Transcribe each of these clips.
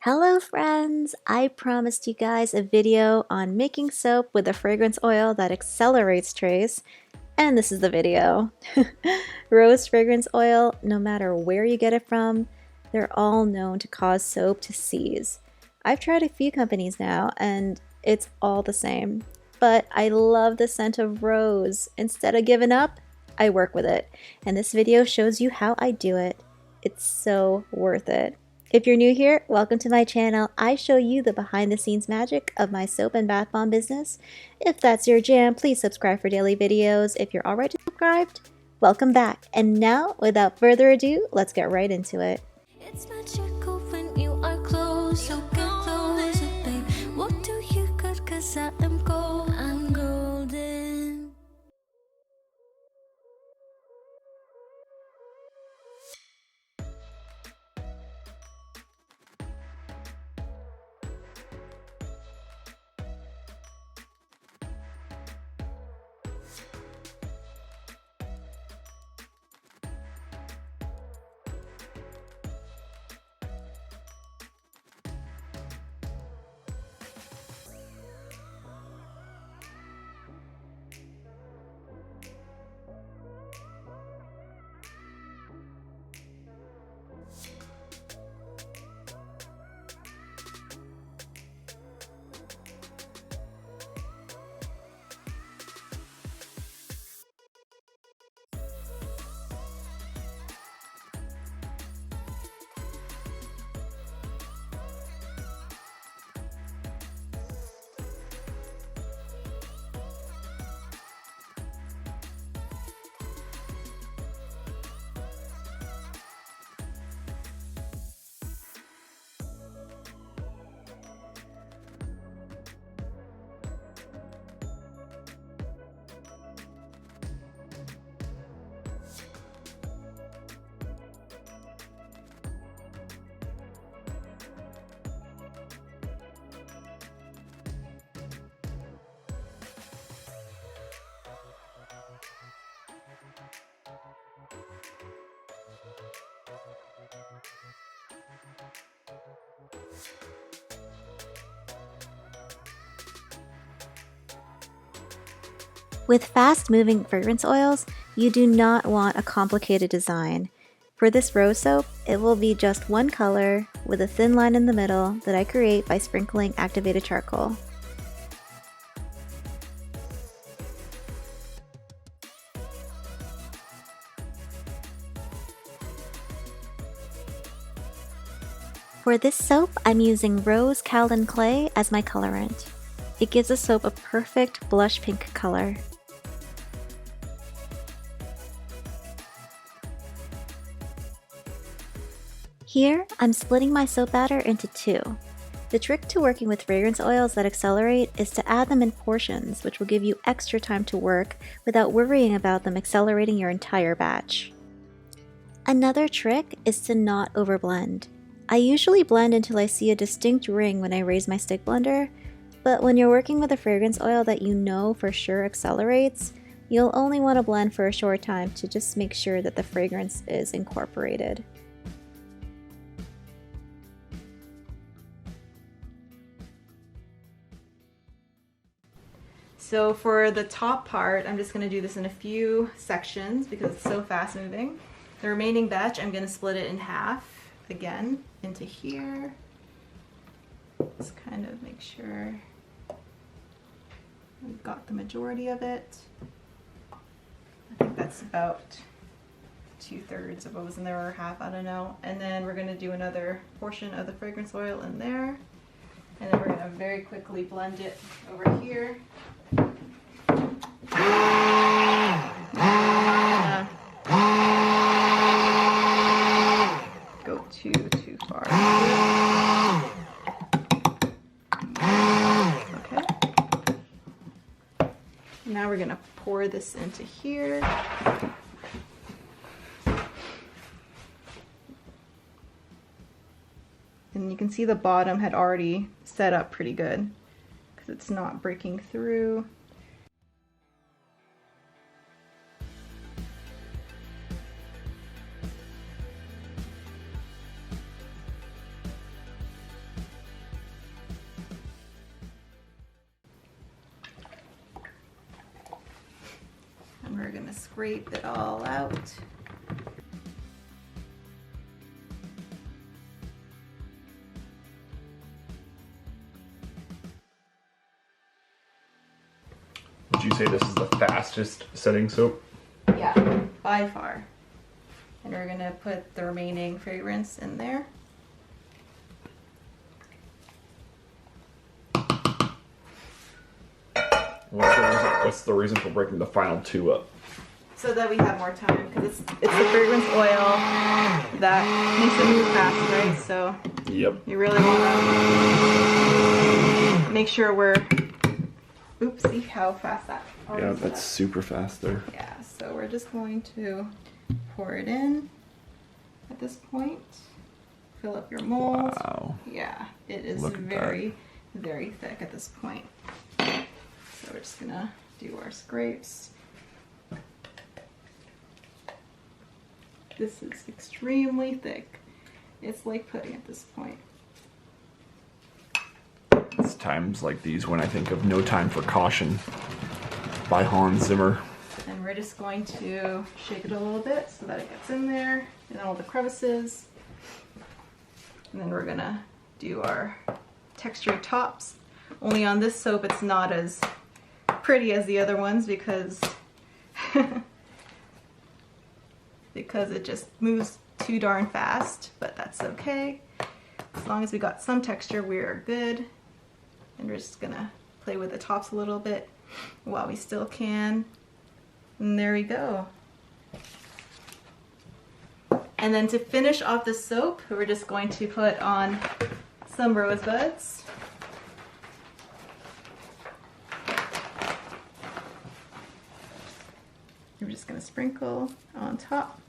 Hello friends! I promised you guys a video on making soap with a fragrance oil that accelerates trace, and this is the video. Rose fragrance oil, no matter where you get it from, they're all known to cause soap to seize. I've tried a few companies now, and it's all the same. But I love the scent of rose. Instead of giving up, I work with it, and this video shows you how I do it. It's so worth it. If you're new here, welcome to my channel. I show you the behind the scenes magic of my soap and bath bomb business. If that's your jam, please subscribe for daily videos. If you're already subscribed, welcome back. And now, without further ado, let's get right into it. It's magical when you are close, so get closer, babe. What do you got? 'Cause I am gold, I'm golden. With fast-moving fragrance oils, you do not want a complicated design. For this rose soap, it will be just one color with a thin line in the middle that I create by sprinkling activated charcoal. For this soap, I'm using rose kaolin clay as my colorant. It gives the soap a perfect blush pink color. Here, I'm splitting my soap batter into two. The trick to working with fragrance oils that accelerate is to add them in portions, which will give you extra time to work without worrying about them accelerating your entire batch. Another trick is to not overblend. I usually blend until I see a distinct ring when I raise my stick blender, but when you're working with a fragrance oil that you know for sure accelerates, you'll only want to blend for a short time to just make sure that the fragrance is incorporated. So for the top part, I'm just going to do this in a few sections because it's so fast moving. The remaining batch, I'm going to split it in half again into here. Just kind of make sure we've got the majority of it. I think that's about 2/3 of what was in there, or half, I don't know. And then we're going to do another portion of the fragrance oil in there. And then we're going to very quickly blend it over here. Go too far. Okay. Now we're going to pour this into here. And you can see the bottom had already set up pretty good because it's not breaking through. we're gonna scrape it all out. Would you say this is the fastest setting soap? Yeah, by far. And we're gonna put the remaining fragrance in there. What's the reason for breaking the final two up? So that we have more time, because it's the fragrance oil that makes it move fast, right? So Yep. you really want to make sure we're, oops, see how fast that already Yeah, set that's up. super fast there. Yeah, so we're just going to pour it in at this point. Fill up your mold. Wow. Yeah, it is Look at very, very thick at this point. So we're just gonna do our scrapes. This is extremely thick. It's like pudding at this point. It's times like these when I think of No Time for Caution by Hans Zimmer. And we're just going to shake it a little bit so that it gets in there and all the crevices. And then we're gonna do our textured tops. Only on this soap it's not as pretty as the other ones because because it just moves too darn fast, but that's okay. As long as we got some texture, we are good. And we're just gonna play with the tops a little bit while we still can. And there we go. And then to finish off the soap, we're just going to put on some rosebuds. We're just going to sprinkle on top.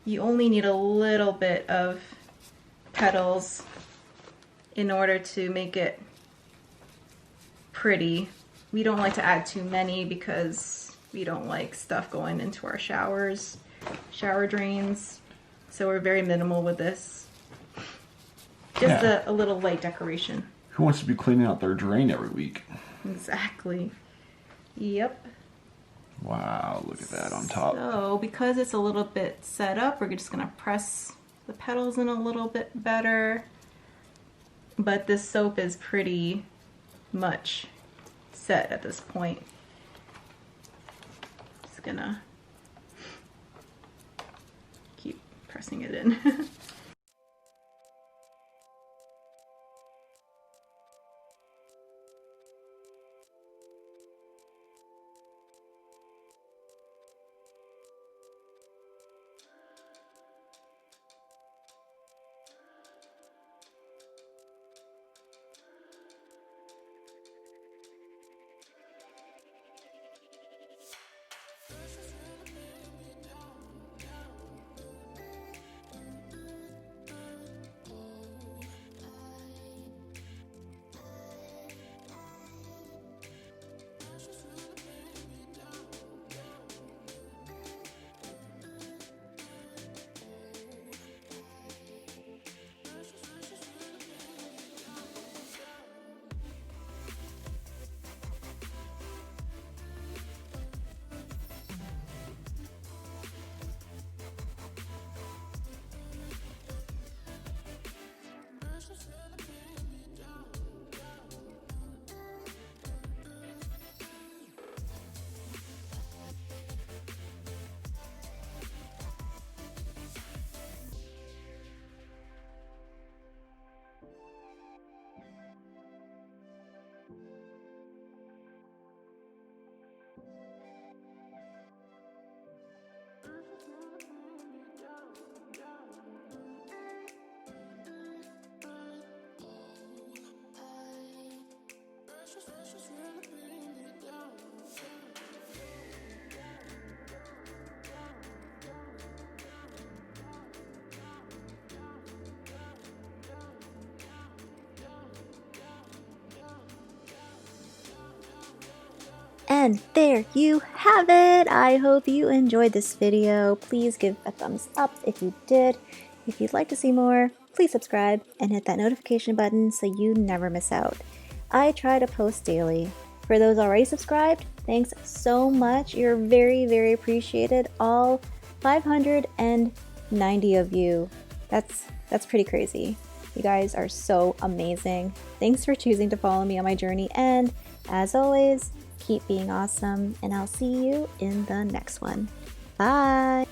You only need a little bit of petals in order to make it pretty. We don't like to add too many because we don't like stuff going into our showers, shower drains. So we're very minimal with this. Just Yeah. a little light decoration. Who wants to be cleaning out their drain every week? Exactly. Yep. Wow, look at that on top. So because it's a little bit set up, we're just gonna press the petals in a little bit better. But this soap is pretty much set at this point. Just gonna keep pressing it in. And there you have it! I hope you enjoyed this video. Please give a thumbs up if you did. If you'd like to see more, please subscribe and hit that notification button so you never miss out. I try to post daily. For those already subscribed, thanks so much. You're very, very appreciated. All 590 of you. That's pretty crazy. You guys are so amazing. Thanks for choosing to follow me on my journey, and as always, keep being awesome, and I'll see you in the next one. Bye!